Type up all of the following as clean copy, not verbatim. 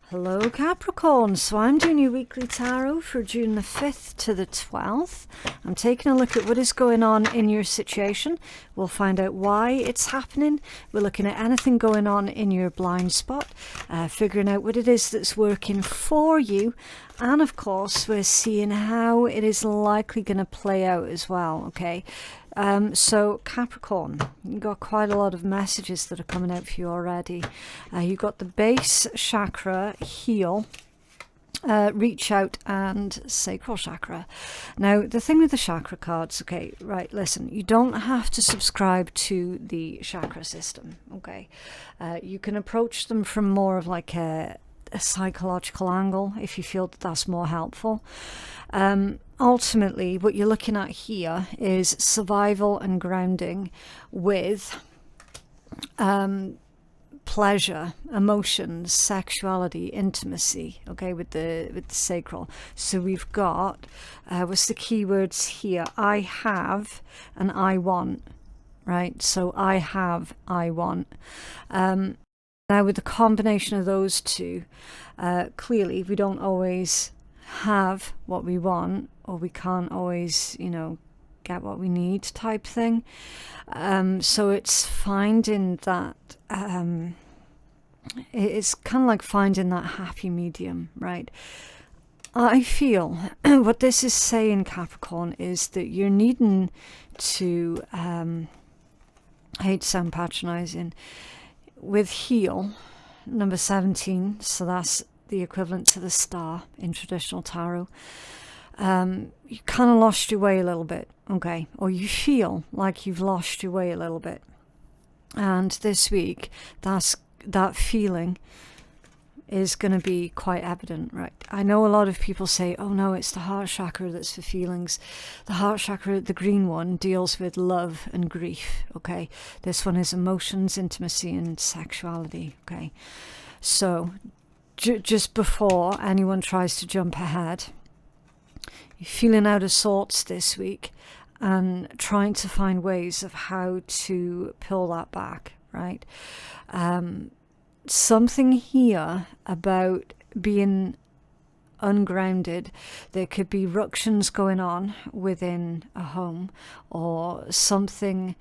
Hello Capricorn, so I'm doing your weekly tarot for June the 5th to the 12th. I'm taking a look at what is going on in your situation. We'll find out why it's happening. We're looking at anything going on in your blind spot, figuring out what it is that's working for you. And of course, we're seeing how it is likely going to play out as well, okay? So Capricorn, you've got quite a lot of messages that are coming out for you already. You've got the base chakra, heal, reach out, and sacral chakra. Now, the thing with the chakra cards, okay, right, listen, you don't have to subscribe to the chakra system, okay? You can approach them from more of like a psychological angle if you feel that that's more helpful. Ultimately, what you're looking at here is survival and grounding with pleasure, emotions, sexuality, intimacy, okay, with the sacral. So we've got, what's the keywords here? I have and I want, right? So I have, I want. Now with the combination of those two, clearly we don't always have what we want, or we can't always, you know, get what we need type thing. So it's finding that, it's kind of like finding that happy medium, right? I feel what this is saying, Capricorn, is that you're needing to, I hate to sound patronizing, with heal, number 17, so that's the equivalent to the star in traditional tarot. You kind of lost your way a little bit, okay, or you feel like you've lost your way a little bit, and this week that feeling is going to be quite evident, right? I know a lot of people say, oh no, it's the heart chakra that's for feelings. The heart chakra, the green one, deals with love and grief, okay? This one is emotions, intimacy, and sexuality, okay? So just before anyone tries to jump ahead, you're feeling out of sorts this week and trying to find ways of how to pull that back, right? Something here about being ungrounded. There could be ructions going on within a home, or something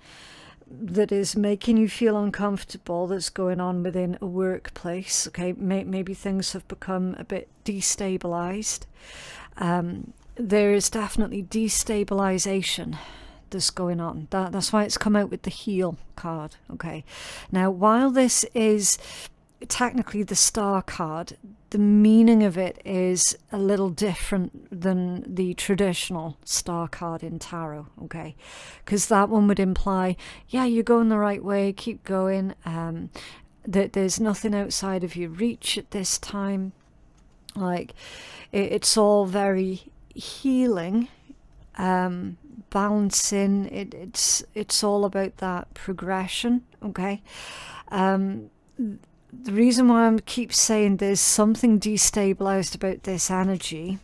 that is making you feel uncomfortable that's going on within a workplace, okay? Maybe things have become a bit destabilized. There is definitely destabilization that's going on. That's why it's come out with the heal card, okay? Now, while this is technically the star card, the meaning of it is a little different than the traditional star card in tarot, okay? Because that one would imply, yeah, you're going the right way, keep going, that there's nothing outside of your reach at this time. Like, it's all very healing, balancing. It's all about that progression, okay? The reason why I keep saying there's something destabilized about this energy,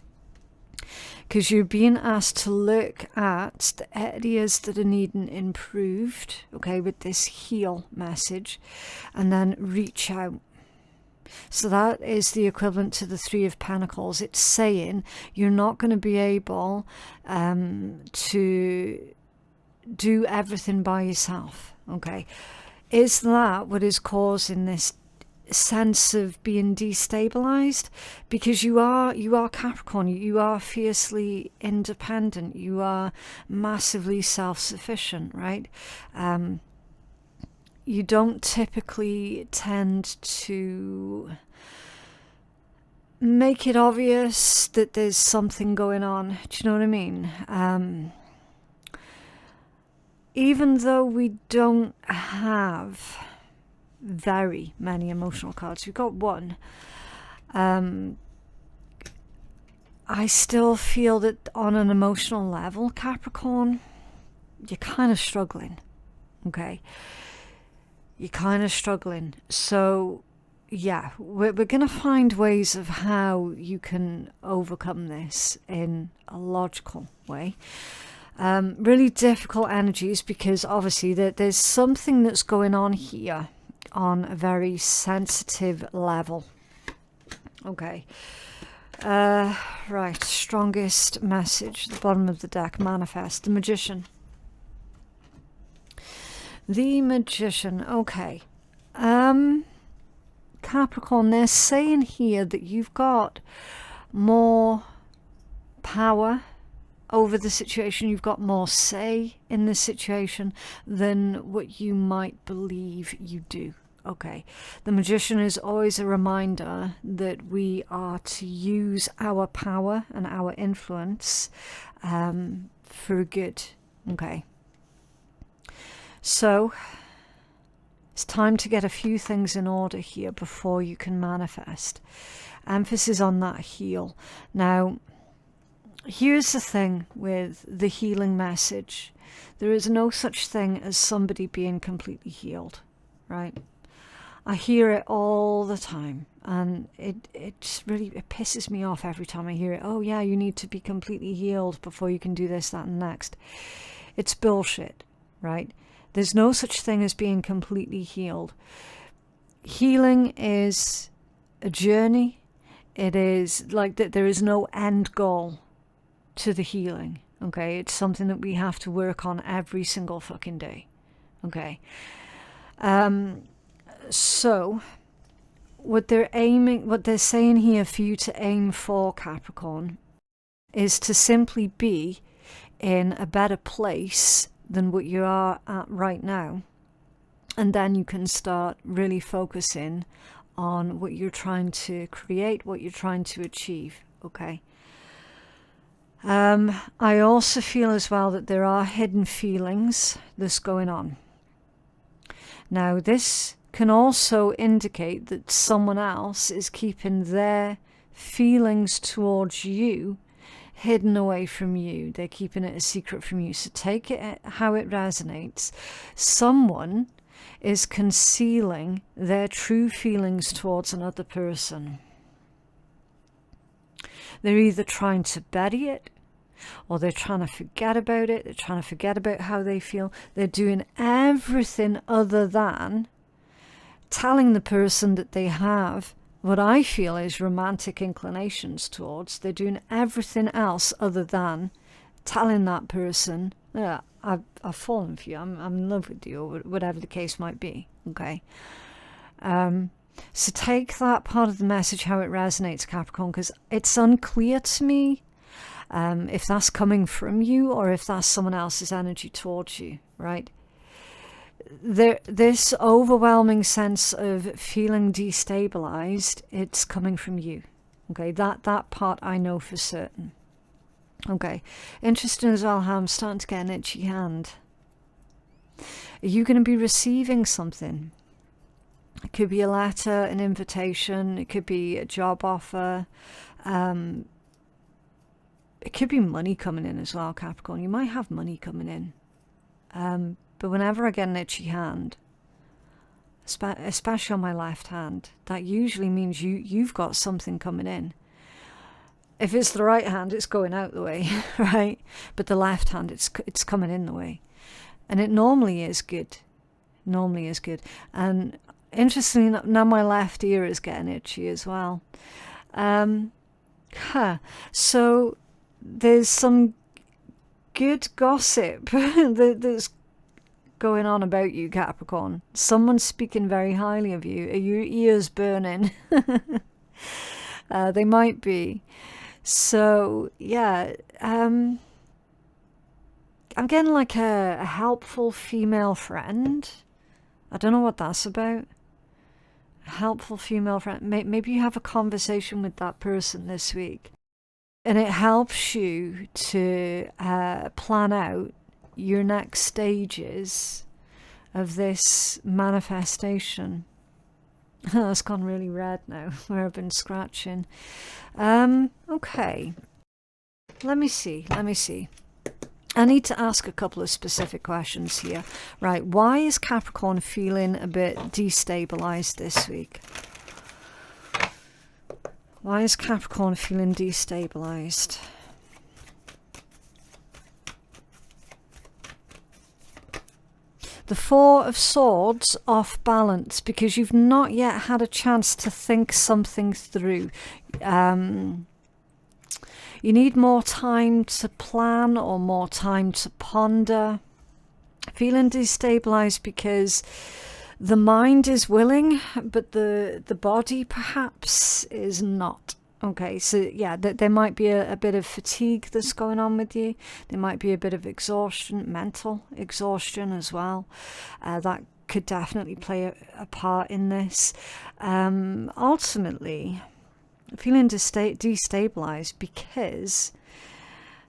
because you're being asked to look at the areas that are needing improved, okay, with this heal message, and then reach out. So that is the equivalent to the Three of Pentacles. It's saying you're not going to be able to do everything by yourself, okay? Is that what is causing this sense of being destabilized? Because you are Capricorn, you are fiercely independent, you are massively self-sufficient, right? You don't typically tend to make it obvious that there's something going on. Do you know what I mean? Even though we don't have very many emotional cards, we've got one, I still feel that on an emotional level, Capricorn, you're kind of struggling, okay? You're kind of struggling. So yeah, we're going to find ways of how you can overcome this in a logical way. Really difficult energies, because obviously there's something that's going on here on a very sensitive level. Okay. Right, strongest message, the bottom of the deck, manifest, the Magician. The Magician, okay. Capricorn, they're saying here that you've got more power over the situation, you've got more say in the situation than what you might believe you do. Okay, the Magician is always a reminder that we are to use our power and our influence for good. Okay, so it's time to get a few things in order here before you can manifest. Emphasis on that heal. Now, here's the thing with the healing message. There is no such thing as somebody being completely healed, right? I hear it all the time, and it just really, it pisses me off every time I hear it. Oh yeah, you need to be completely healed before you can do this, that, and next. It's bullshit, right? There's no such thing as being completely healed. Healing is a journey. It is like that. There is no end goal to the healing. Okay, it's something that we have to work on every single fucking day. Okay. So what they're saying here for you to aim for, Capricorn, is to simply be in a better place than what you are at right now. And then you can start really focusing on what you're trying to create, what you're trying to achieve. Okay. I also feel as well that there are hidden feelings that's going on. Now, this can also indicate that someone else is keeping their feelings towards you hidden away from you. They're keeping it a secret from you. So take it how it resonates. Someone is concealing their true feelings towards another person. They're either trying to bury it, or they're trying to forget about it. They're trying to forget about how they feel. They're doing everything other than telling the person that they have what I feel is romantic inclinations towards. They're doing everything else other than telling that person, yeah, I've fallen for you, I'm in love with you, or whatever the case might be. Okay. So take that part of the message how it resonates, Capricorn, because it's unclear to me if that's coming from you or if that's someone else's energy towards you, right? This overwhelming sense of feeling destabilized, it's coming from you. Okay, that part I know for certain. Okay, interesting as well how I'm starting to get an itchy hand. Are you going to be receiving something? It could be a letter, an invitation, it could be a job offer, it could be money coming in as well, Capricorn. You might have money coming in. But whenever I get an itchy hand, especially on my left hand, that usually means you've got something coming in. If it's the right hand, it's going out the way, right? But the left hand, it's coming in the way. And it normally is good. Normally is good. And interestingly, now my left ear is getting itchy as well. So there's some good gossip that's going on about you, Capricorn. Someone's speaking very highly of you. Are your ears burning? They might be. So yeah, I'm getting like a helpful female friend. I don't know what that's about. A helpful female friend. Maybe you have a conversation with that person this week, and it helps you to plan out your next stages of this manifestation. It's gone really red now where I've been scratching. Okay, let me see. I need to ask a couple of specific questions here. Right, why is Capricorn feeling a bit destabilized this week? Why is Capricorn feeling destabilized? The Four of Swords off balance because you've not yet had a chance to think something through. You need more time to plan or more time to ponder. Feeling destabilized because the mind is willing, but the body perhaps is not. Okay, so yeah, there might be a bit of fatigue that's going on with you. There might be a bit of exhaustion, mental exhaustion as well. That could definitely play a part in this. Ultimately, feeling destabilized because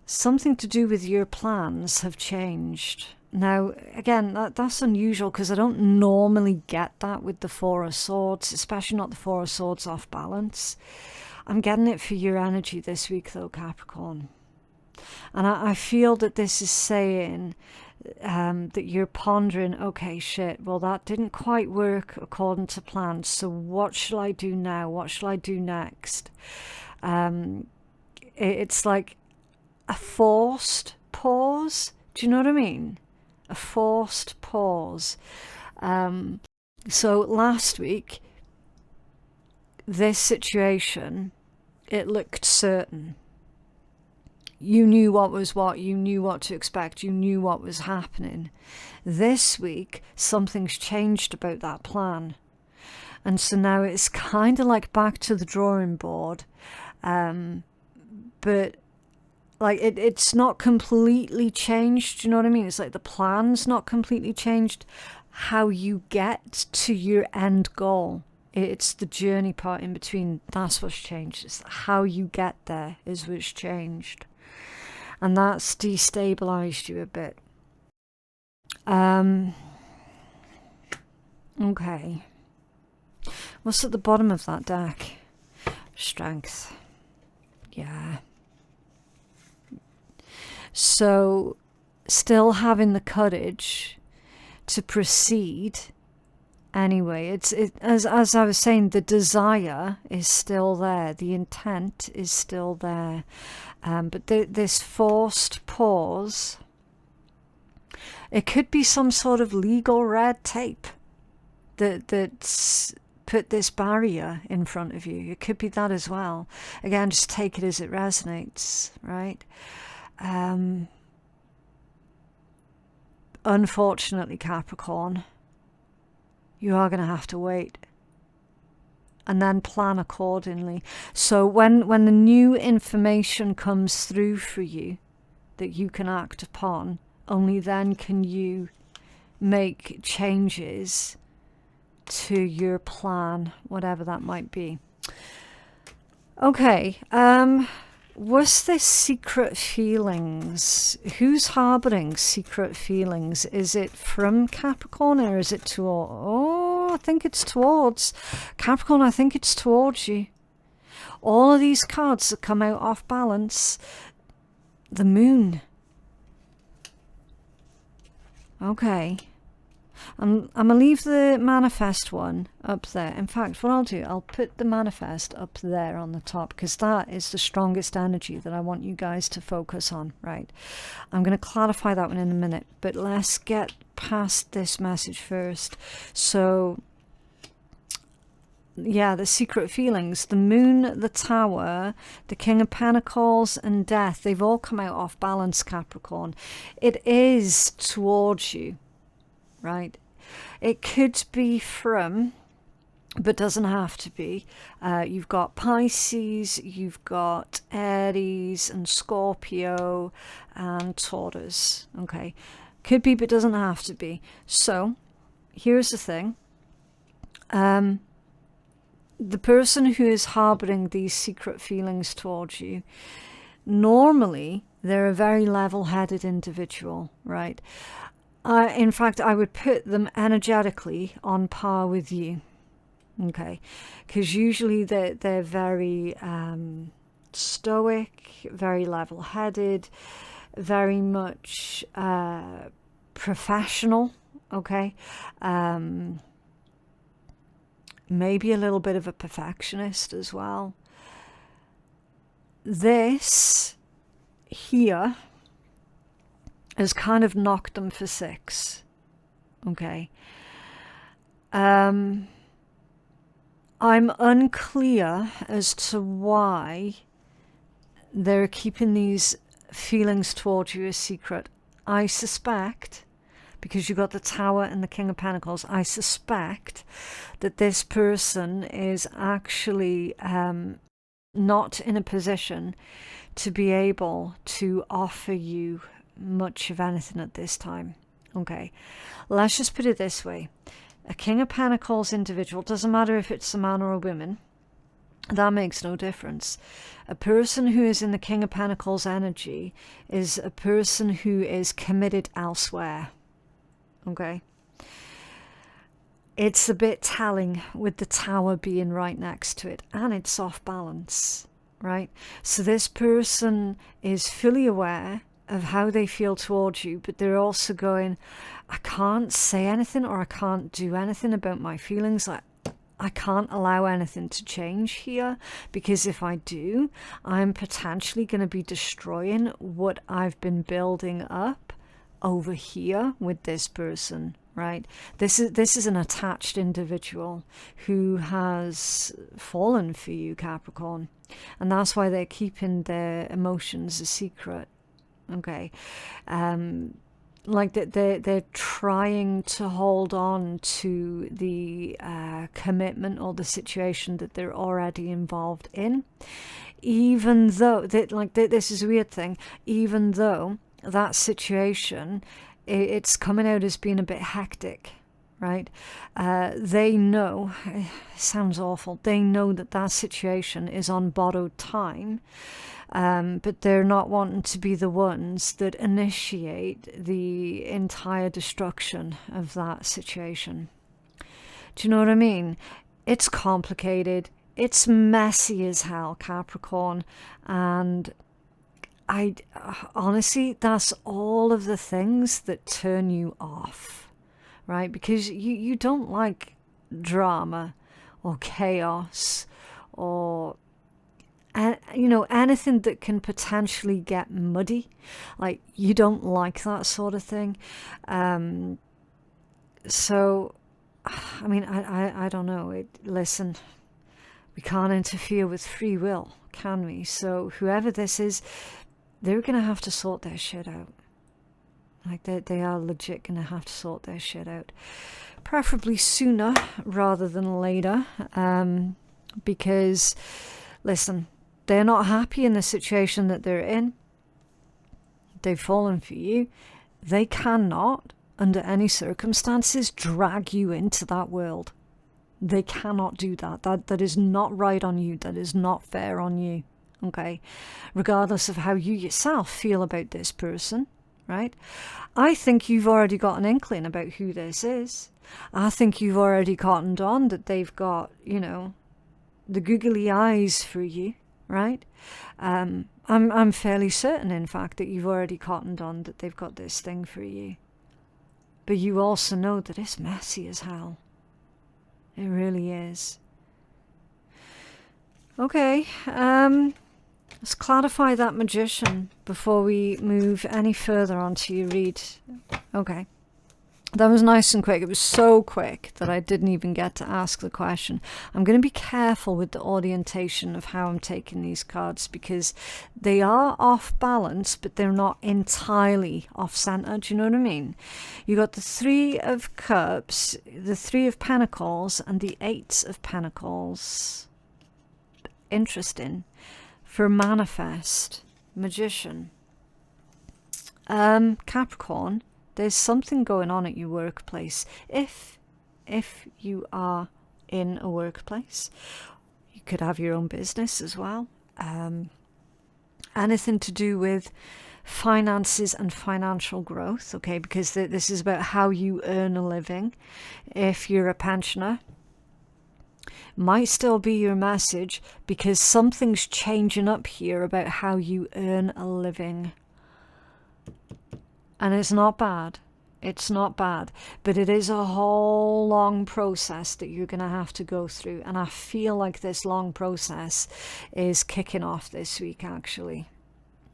something to do with your plans have changed. Now, again, that's unusual because I don't normally get that with the Four of Swords, especially not the Four of Swords off balance. I'm getting it for your energy this week, though, Capricorn. And I feel that this is saying that you're pondering, okay, shit, well, that didn't quite work according to plan. So what shall I do now? What shall I do next? It's like a forced pause. Do you know what I mean? A forced pause. So last week, this situation, it looked certain. You knew what was what, you knew what to expect, you knew what was happening. This week, something's changed about that plan. And so now it's kind of like back to the drawing board. But like it's not completely changed, do you know what I mean? It's like the plan's not completely changed. How you get to your end goal, it's the journey part in between. That's what's changed. It's how you get there is what's changed. And that's destabilized you a bit. Okay. What's at the bottom of that deck? Strength. Yeah. So, still having the courage to proceed. Anyway, as I was saying, the desire is still there. The intent is still there. But this forced pause, it could be some sort of legal red tape that's put this barrier in front of you. It could be that as well. Again, just take it as it resonates, right? Unfortunately, Capricorn, you are going to have to wait and then plan accordingly. So when the new information comes through for you that you can act upon, only then can you make changes to your plan, whatever that might be. Okay, was this secret feelings? Who's harboring secret feelings? Is it from Capricorn or is it toward? Oh, I think it's towards Capricorn. I think it's towards you. All of these cards that come out off balance. The moon. Okay. I'm going to leave the manifest one up there. In fact, what I'll do, I'll put the manifest up there on the top because that is the strongest energy that I want you guys to focus on, right? I'm going to clarify that one in a minute, but let's get past this message first. So, yeah, the secret feelings, the moon, the tower, the King of Pentacles and death, they've all come out off balance, Capricorn. It is towards you. Right, it could be from, but doesn't have to be. You've got Pisces, you've got Aries and Scorpio and Taurus. Okay, could be, but doesn't have to be. So, here's the thing. The person who is harboring these secret feelings towards you, normally they're a very level-headed individual, right? In fact, I would put them energetically on par with you, okay? Because usually they're very stoic, very level-headed, very much professional, okay? Maybe a little bit of a perfectionist as well. This here has kind of knocked them for 6. Okay. I'm unclear as to why they're keeping these feelings towards you a secret. I suspect, because you got the Tower and the King of Pentacles, I suspect that this person is actually not in a position to be able to offer you much of anything at this time. Okay, let's just put it this way. A King of Pentacles individual, doesn't matter if it's a man or a woman, that makes no difference. A person who is in the King of Pentacles energy is a person who is committed elsewhere. Okay. It's a bit telling with the Tower being right next to it, and it's off balance, right? So this person is fully aware of how they feel towards you, but they're also going, I can't say anything, or I can't do anything about my feelings. I can't allow anything to change here, because if I do, I'm potentially going to be destroying what I've been building up over here with this person, right? This is an attached individual who has fallen for you, Capricorn, and that's why they're keeping their emotions a secret. Okay, like they're trying to hold on to the commitment or the situation that they're already involved in, even though this is a weird thing, even though that situation, it's coming out as being a bit hectic, right? They know, it sounds awful, they know that that situation is on borrowed time, but they're not wanting to be the ones that initiate the entire destruction of that situation. Do you know what I mean? It's complicated, it's messy as hell, Capricorn, and I honestly, that's all of the things that turn you off, right? Because you don't like drama or chaos or, you know, anything that can potentially get muddy. Like, you don't like that sort of thing. So, I mean, I don't know. Listen, we can't interfere with free will, can we? So whoever this is, they're going to have to sort their shit out. Like, they are legit going to have to sort their shit out. Preferably sooner rather than later. Because, listen, they're not happy in the situation that they're in. They've fallen for you. They cannot, under any circumstances, drag you into that world. They cannot do that. That is not right on you. That is not fair on you. Okay, regardless of how you yourself feel about this person, right? I think you've already got an inkling about who this is. I think you've already cottoned on that they've got, you know, the googly eyes for you, right? I'm fairly certain, in fact, that you've already cottoned on that they've got this thing for you. But you also know that it's messy as hell. It really is. Okay, let's clarify that Magician before we move any further onto your read. Okay. That was nice and quick. It was so quick that I didn't even get to ask the question. I'm going to be careful with the orientation of how I'm taking these cards, because they are off balance, but they're not entirely off center. Do you know what I mean? You got the Three of Cups, the Three of Pentacles, and the Eight of Pentacles. Interesting. For Manifest, Magician. Capricorn, there's something going on at your workplace. If you are in a workplace, you could have your own business as well. Anything to do with finances and financial growth, okay, because this is about how you earn a living. If you're a pensioner, might still be your message, because something's changing up here about how you earn a living. And it's not bad. It's not bad. But it is a whole long process that you're going to have to go through. And I feel like this long process is kicking off this week, actually.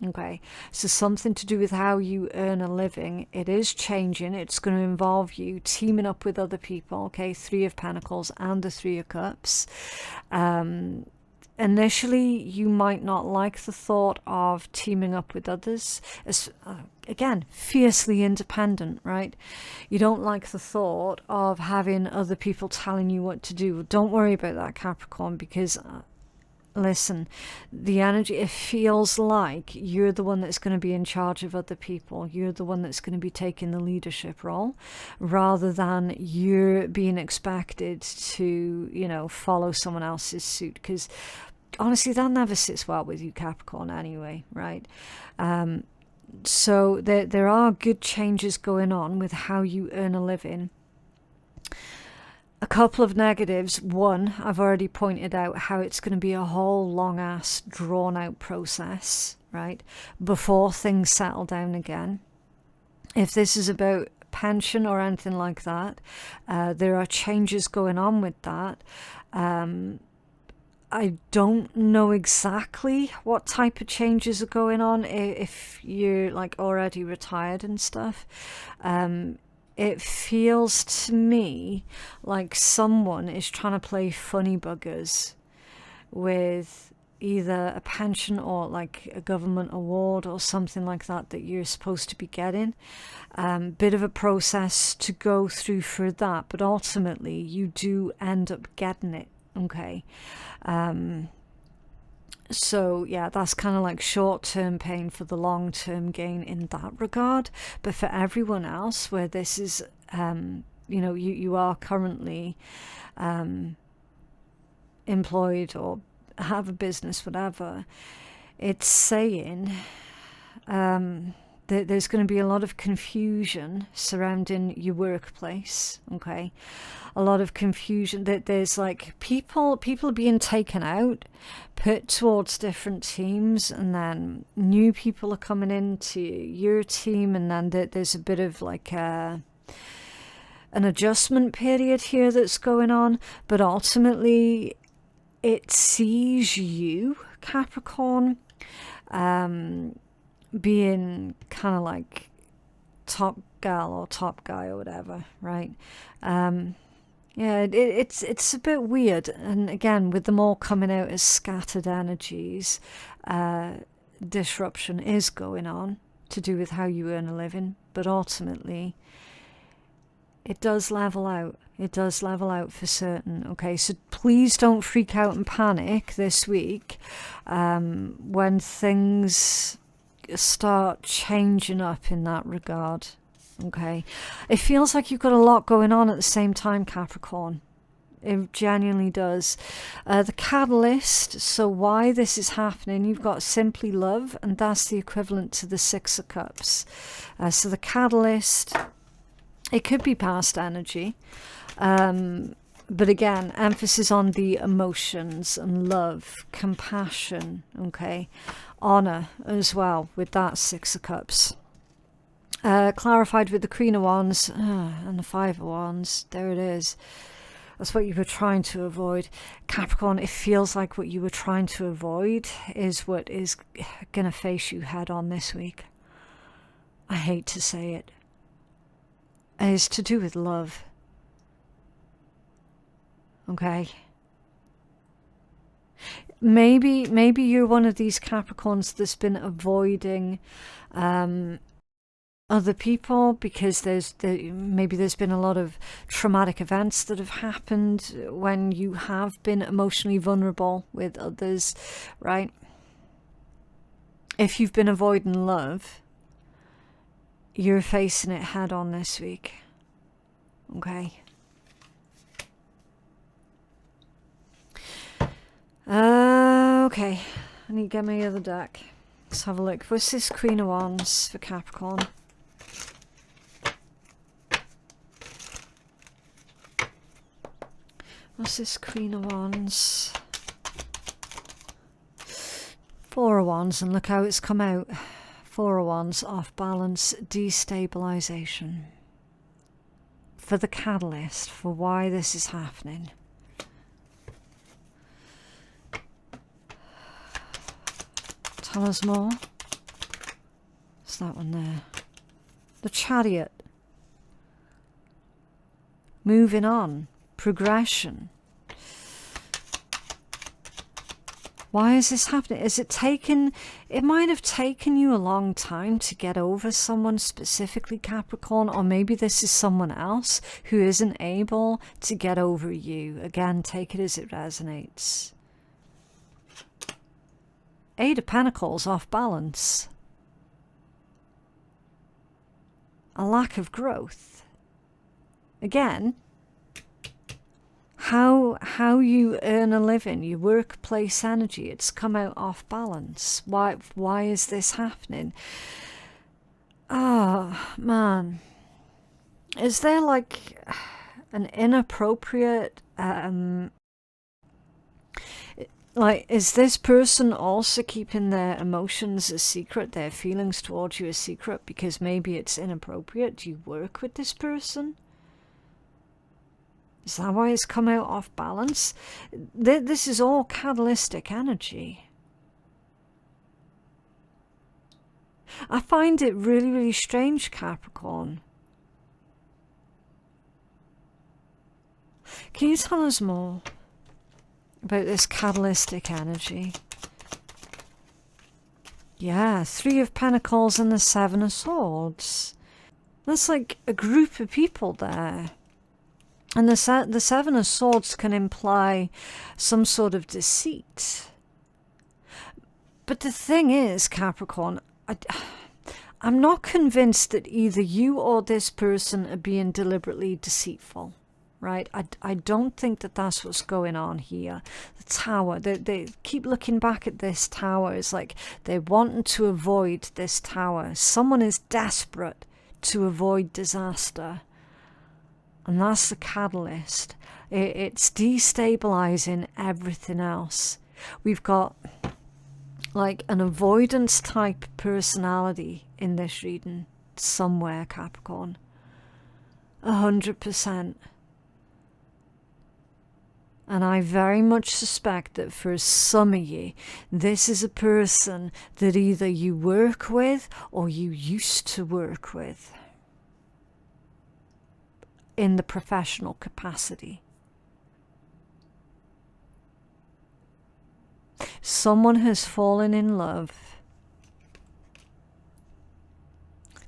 Okay, so something to do with how you earn a living. It is changing. It's going to involve you teaming up with other people. Okay, Three of Pentacles and the Three of Cups. Initially, you might not like the thought of teaming up with others. As, again, fiercely independent, right? You don't like the thought of having other people telling you what to do. Don't worry about that, Capricorn, because listen, the energy, it feels like you're the one that's going to be in charge of other people. You're the one that's going to be taking the leadership role, rather than you're being expected to, you know, follow someone else's suit. Because honestly, that never sits well with you, Capricorn, anyway, right? So there are good changes going on with how you earn a living. A couple of negatives. One, I've already pointed out how it's going to be a whole long-ass, drawn-out process, right, before things settle down again. If this is about pension or anything like that, there are changes going on with that. I don't know exactly what type of changes are going on if you're like already retired and stuff. It feels to me like someone is trying to play funny buggers with either a pension or like a government award or something like that that you're supposed to be getting. Bit of a process to go through for that, but ultimately you do end up getting it. Okay. So yeah, that's kind of like short-term pain for the long-term gain in that regard. But for everyone else, where this is, you know, you are currently employed or have a business, whatever, it's saying that there's going to be a lot of confusion surrounding your workplace. Okay, a lot of confusion, that there's like people are being taken out, put towards different teams, and then new people are coming into your team, and then there's a bit of like an adjustment period here that's going on. But ultimately it sees you, Capricorn, being kind of like top gal or top guy or whatever, right? Yeah, it's a bit weird. And again, with them all coming out as scattered energies, disruption is going on to do with how you earn a living. But ultimately, it does level out. It does level out for certain. Okay, so please don't freak out and panic this week when things start changing up in that regard. Okay, it feels like you've got a lot going on at the same time, Capricorn. It genuinely does. The catalyst, so why this is happening, you've got simply love, and that's the equivalent to the Six of Cups. So the catalyst, it could be past energy, but again, emphasis on the emotions and love, compassion, okay, honor as well with that Six of Cups. Clarified with the Queen of Wands and the Five of Wands. There it is. That's what you were trying to avoid. Capricorn, it feels like what you were trying to avoid is what is going to face you head on this week. I hate to say it. It's to do with love. Okay? Maybe you're one of these Capricorns that's been avoiding other people because maybe there's been a lot of traumatic events that have happened when you have been emotionally vulnerable with others, right? If you've been avoiding love, you're facing it head on this week. Okay. Okay. I need to get my other deck. Let's have a look. What's this Queen of Wands for Capricorn? What's this Queen of Wands? Four of Wands, and look how it's come out. Four of Wands, off balance, destabilization. For the catalyst, for why this is happening. Tell us more. What's that one there? The Chariot. Moving on. Progression. Why is this happening? Is it taken... It might have taken you a long time to get over someone specifically, Capricorn, or maybe this is someone else who isn't able to get over you. Again, take it as it resonates. Eight of Pentacles off balance. A lack of growth. Again... How you earn a living, your workplace energy, it's come out off balance. Why is this happening? Oh, man. Is there like an inappropriate... like, is this person also keeping their emotions a secret, their feelings towards you a secret, because maybe it's inappropriate? Do you work with this person? Is that why it's come out off balance? This is all catalytic energy. I find it really, really strange, Capricorn. Can you tell us more about this catalytic energy? Yeah, Three of Pentacles and the Seven of Swords. That's like a group of people there. And the Seven of Swords can imply some sort of deceit. But the thing is, Capricorn, I'm not convinced that either you or this person are being deliberately deceitful, right? I don't think that that's what's going on here. The Tower, they keep looking back at this Tower. It's like they're wanting to avoid this Tower. Someone is desperate to avoid disaster. And that's the catalyst. It's destabilizing everything else. We've got like an avoidance type personality in this reading somewhere, Capricorn. 100%. And I very much suspect that for some of you, this is a person that either you work with or you used to work with. In the professional capacity. Someone has fallen in love.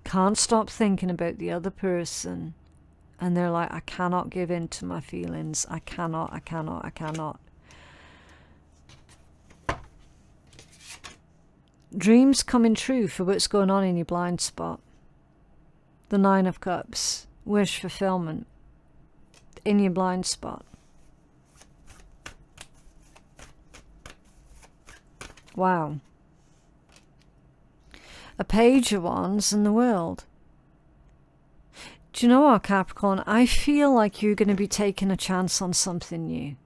Can't stop thinking about the other person. And they're like, I cannot give in to my feelings. I cannot. Dreams coming true for what's going on in your blind spot. The Nine of Cups. Wish fulfillment in your blind spot. Wow. A Page of Wands in the World. Do you know what, Capricorn? I feel like you're going to be taking a chance on something new.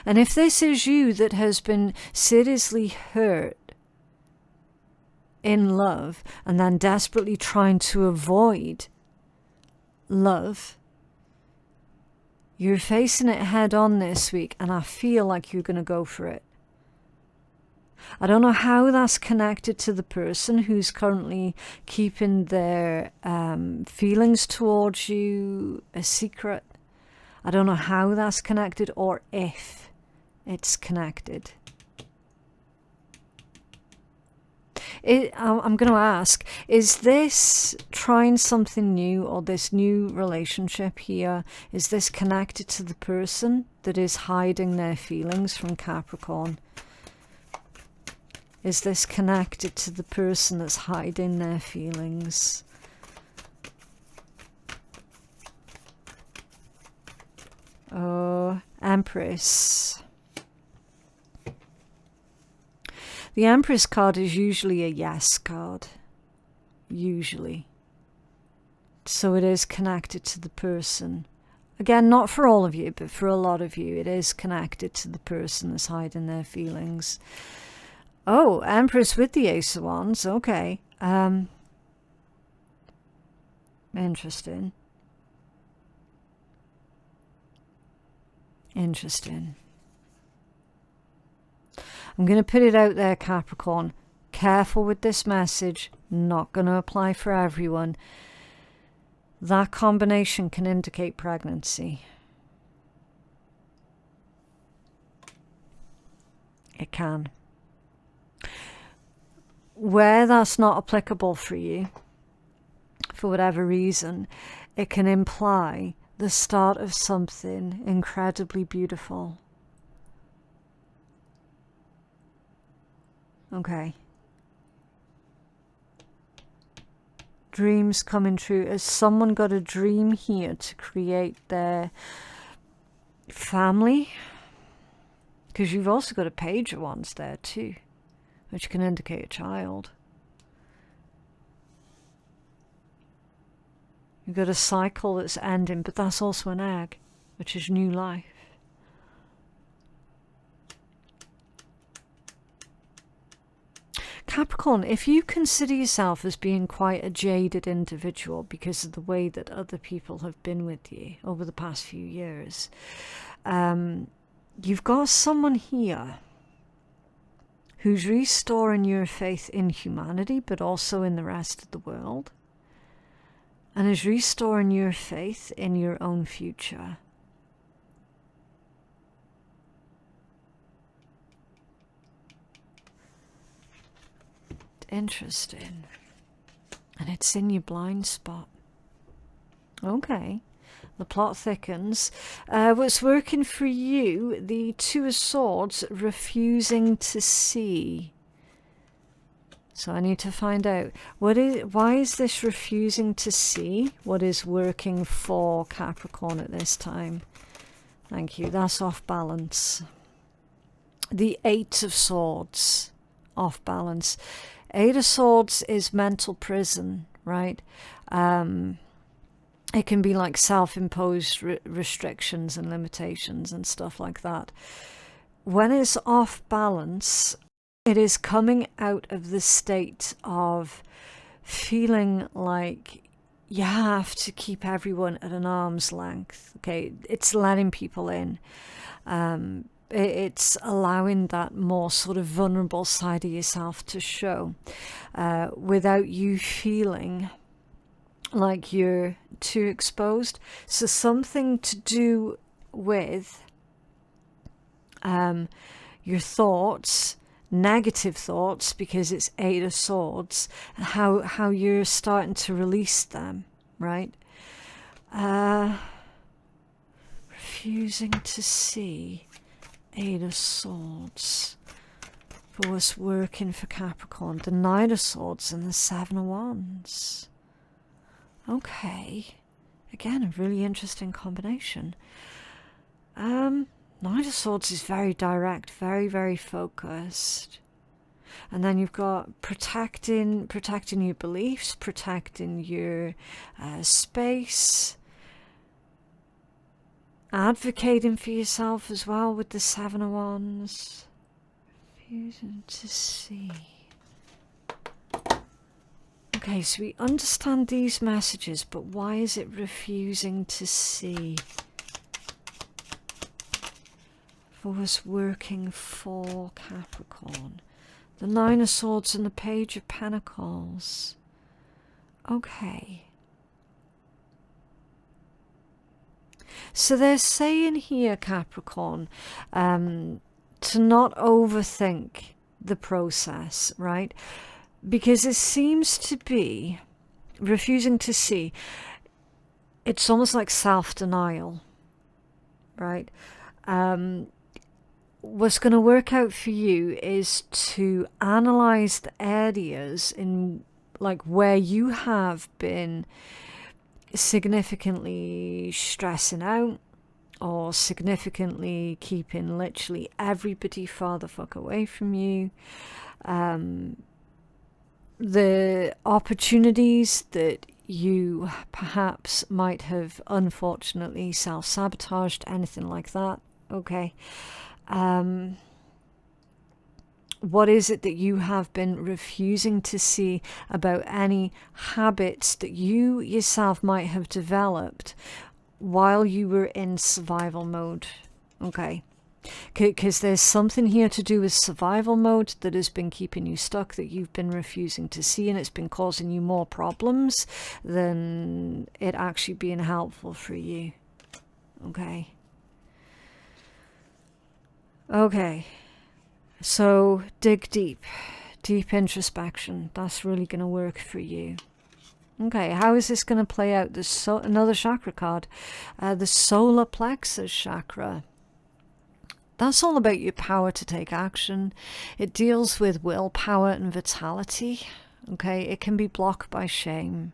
And if this is you that has been seriously hurt in love and then desperately trying to avoid love, you're facing it head on this week, and I feel like you're going to go for it. I don't know how that's connected to the person who's currently keeping their feelings towards you a secret. I don't know how that's connected or if it's connected. I'm going to ask, is this trying something new, or this new relationship here, is this connected to the person that is hiding their feelings from Capricorn? Is this connected to the person that's hiding their feelings? Oh, Empress. The Empress card is usually a yes card. Usually. So it is connected to the person. Again, not for all of you, but for a lot of you, it is connected to the person that's hiding their feelings. Oh, Empress with the Ace of Wands. Okay. Interesting. Interesting. I'm going to put it out there, Capricorn. Careful with this message, not going to apply for everyone. That combination can indicate pregnancy. It can. Where that's not applicable for you, for whatever reason, it can imply the start of something incredibly beautiful. Okay. Dreams coming true. Has someone got a dream here to create their family? Because you've also got a page of wands there too, which can indicate a child. You've got a cycle that's ending, but that's also an egg, which is new life. Capricorn, if you consider yourself as being quite a jaded individual because of the way that other people have been with you over the past few years, you've got someone here who's restoring your faith in humanity, but also in the rest of the world, and is restoring your faith in your own future. Interesting. And it's in your blind spot. Okay. The plot thickens. What's working for you? The Two of Swords, refusing to see. So I need to find out why is this refusing to see? What is working for Capricorn at this time? Thank you. That's off balance. The Eight of Swords, off balance. Eight of Swords is mental prison, right? It can be like self-imposed restrictions and limitations and stuff like that. When it's off balance, it is coming out of the state of feeling like you have to keep everyone at an arm's length. Okay, it's letting people in. It's allowing that more sort of vulnerable side of yourself to show without you feeling like you're too exposed. So something to do with your thoughts, negative thoughts, because it's Eight of Swords, how you're starting to release them, right? Refusing to see. Eight of Swords for what's working for Capricorn. The Nine of Swords and the Seven of Wands. Okay. Again, a really interesting combination. Nine of Swords is very direct, very, very focused. And then you've got protecting your beliefs, protecting your space, advocating for yourself as well with the Seven of Wands. Refusing to see. Okay, so we understand these messages, but why is it refusing to see? For what's working for Capricorn. The Nine of Swords and the Page of Pentacles. Okay. So they're saying here, Capricorn, to not overthink the process, right? Because it seems to be refusing to see. It's almost like self-denial, right? What's going to work out for you is to analyze the areas in like where you have been significantly stressing out or significantly keeping literally everybody far the fuck away from you. The opportunities that you perhaps might have unfortunately self-sabotaged, anything like that. Okay. What is it that you have been refusing to see about any habits that you yourself might have developed while you were in survival mode? Okay. Because there's something here to do with survival mode that has been keeping you stuck, that you've been refusing to see, and it's been causing you more problems than it actually being helpful for you. Okay. Okay. So dig deep. Deep introspection. That's really going to work for you. Okay, how is this going to play out? There's another chakra card. The solar plexus chakra. That's all about your power to take action. It deals with willpower and vitality. Okay, it can be blocked by shame.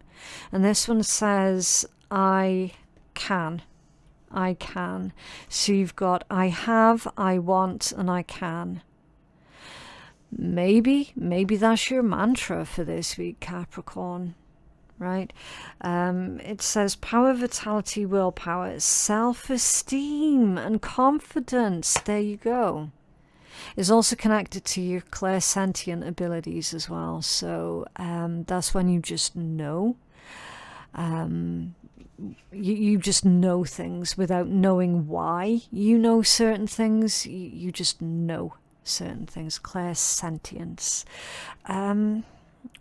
And this one says, I can. I can. So you've got I have, I want, and I can. Maybe that's your mantra for this week, Capricorn. Right? It says power, vitality, willpower, self-esteem and confidence. There you go. It's also connected to your clairsentient abilities as well. So that's when you just know. You just know things without knowing why you know certain things. You just know certain things. Clairsentience.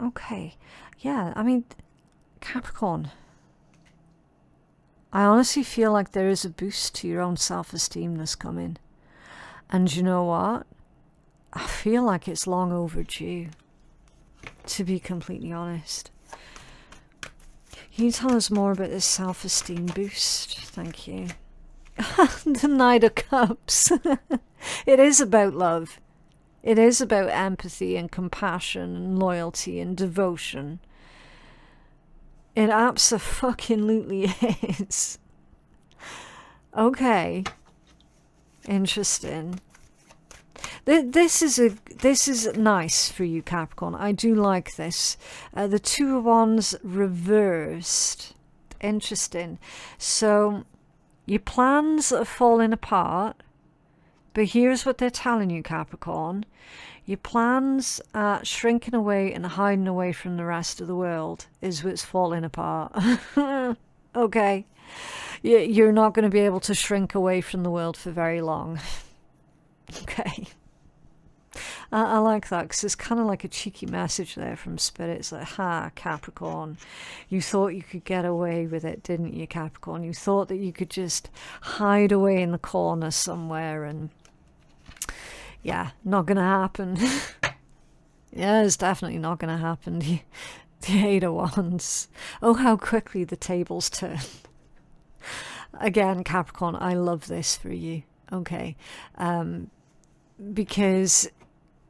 Okay. Yeah, I mean, Capricorn, I honestly feel like there is a boost to your own self-esteem that's coming. And you know what? I feel like it's long overdue, to be completely honest. Can you tell us more about this self-esteem boost? Thank you. The Knight of Cups. It is about love. It is about empathy and compassion and loyalty and devotion. It abso-fucking-lutely is. Okay. Interesting. This is nice for you, Capricorn. I do like this. The Two of Wands reversed. Interesting. So your plans are falling apart, but here's what they're telling you, Capricorn. Your plans are shrinking away and hiding away from the rest of the world is what's falling apart. Okay. You're not going to be able to shrink away from the world for very long. Okay. I like that because it's kind of like a cheeky message there from Spirit. It's like, ha, Capricorn, you thought you could get away with it, didn't you, Capricorn? You thought that you could just hide away in the corner somewhere and yeah, not going to happen. Yeah, it's definitely not going to happen. The Eight of Wands. Oh, how quickly the tables turn. Again, Capricorn, I love this for you. Okay. Because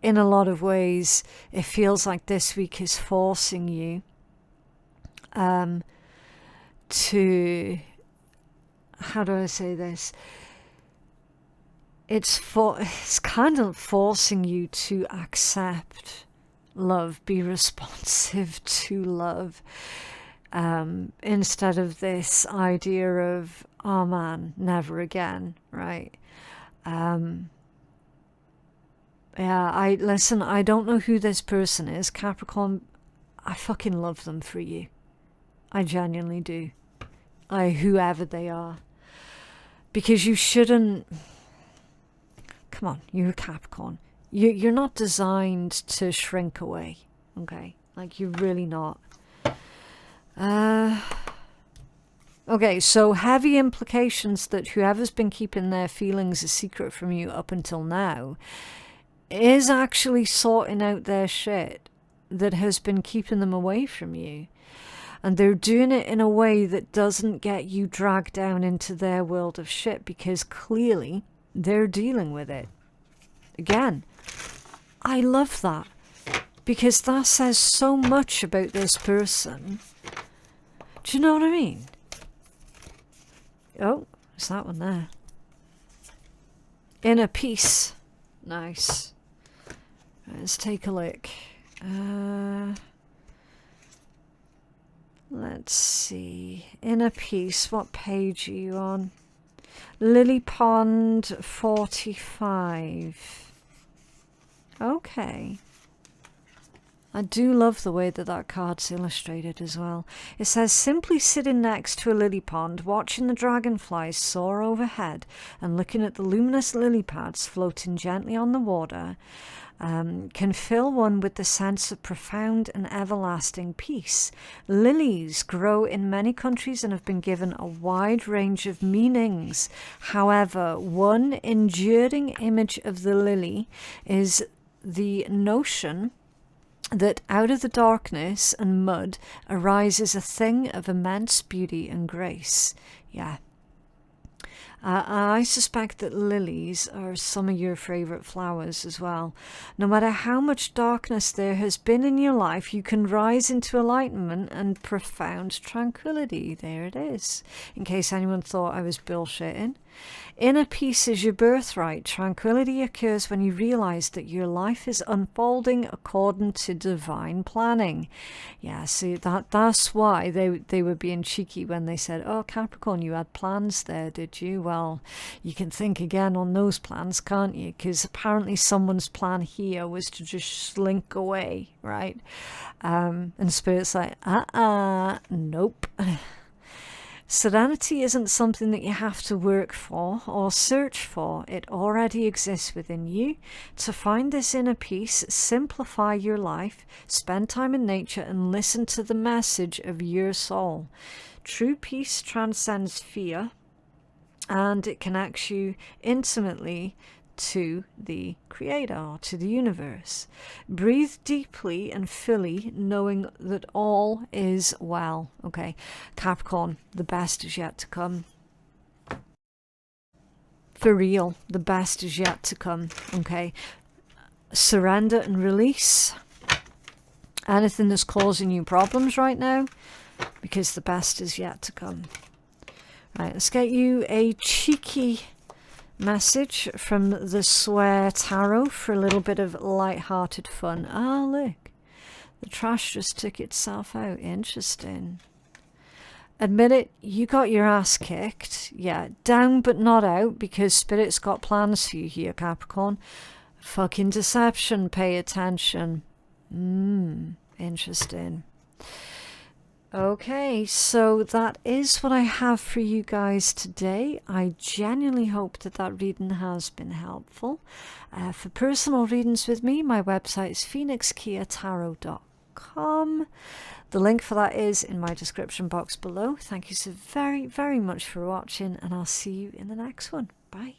in a lot of ways, it feels like this week is forcing you to, how do I say this? It's kind of forcing you to accept love, be responsive to love, instead of this idea of, oh man, never again, right? Yeah, listen, I don't know who this person is, Capricorn. I fucking love them for you. I genuinely do. Whoever they are. Because you shouldn't... Come on, you're a Capricorn. You're not designed to shrink away, okay? Like, you're really not. Okay, so heavy implications that whoever's been keeping their feelings a secret from you up until now is actually sorting out their shit that has been keeping them away from you. And they're doing it in a way that doesn't get you dragged down into their world of shit, because clearly they're dealing with it. Again, I love that, because that says so much about this person. Do you know what I mean? Oh, there's that one there. Inner peace. Nice. Let's take a look. Let's see. Inner peace. What page are you on? Lily Pond 45. Okay. I do love the way that that card's illustrated as well. It says, simply sitting next to a lily pond, watching the dragonflies soar overhead and looking at the luminous lily pads floating gently on the water can fill one with the sense of profound and everlasting peace. Lilies grow in many countries and have been given a wide range of meanings. However, one enduring image of the lily is the notion that out of the darkness and mud arises a thing of immense beauty and grace. Yeah. I suspect that lilies are some of your favourite flowers as well. No matter how much darkness there has been in your life, you can rise into enlightenment and profound tranquility. There it is. In case anyone thought I was bullshitting. Inner peace is your birthright. Tranquility occurs when you realize that your life is unfolding according to divine planning. Yeah, see, that's why they were being cheeky when they said, oh, Capricorn, you had plans there, did you? Well, you can think again on those plans, can't you? Because apparently someone's plan here was to just slink away, right? And Spirit's like, nope. Serenity isn't something that you have to work for or search for. It already exists within you. To find this inner peace, simplify your life, spend time in nature, and listen to the message of your soul. True peace transcends fear, and it connects you intimately to the Creator, to the universe. Breathe deeply and fully, knowing that all is well. Okay, Capricorn, the best is yet to come. For real, the best is yet to come. Okay, surrender and release anything that's causing you problems right now, because the best is yet to come. Right, let's get you a cheeky message from the Swear Tarot for a little bit of light-hearted fun. Ah, look. The trash just took itself out. Interesting. Admit it, you got your ass kicked. Yeah, down but not out, because Spirit's got plans for you here, Capricorn. Fucking deception, pay attention. Interesting. Okay, so that is what I have for you guys today. I genuinely hope that that reading has been helpful. For personal readings with me, my website is phoenixkeiatarot.com. The link for that is in my description box below. Thank you so very, very much for watching, and I'll see you in the next one. Bye.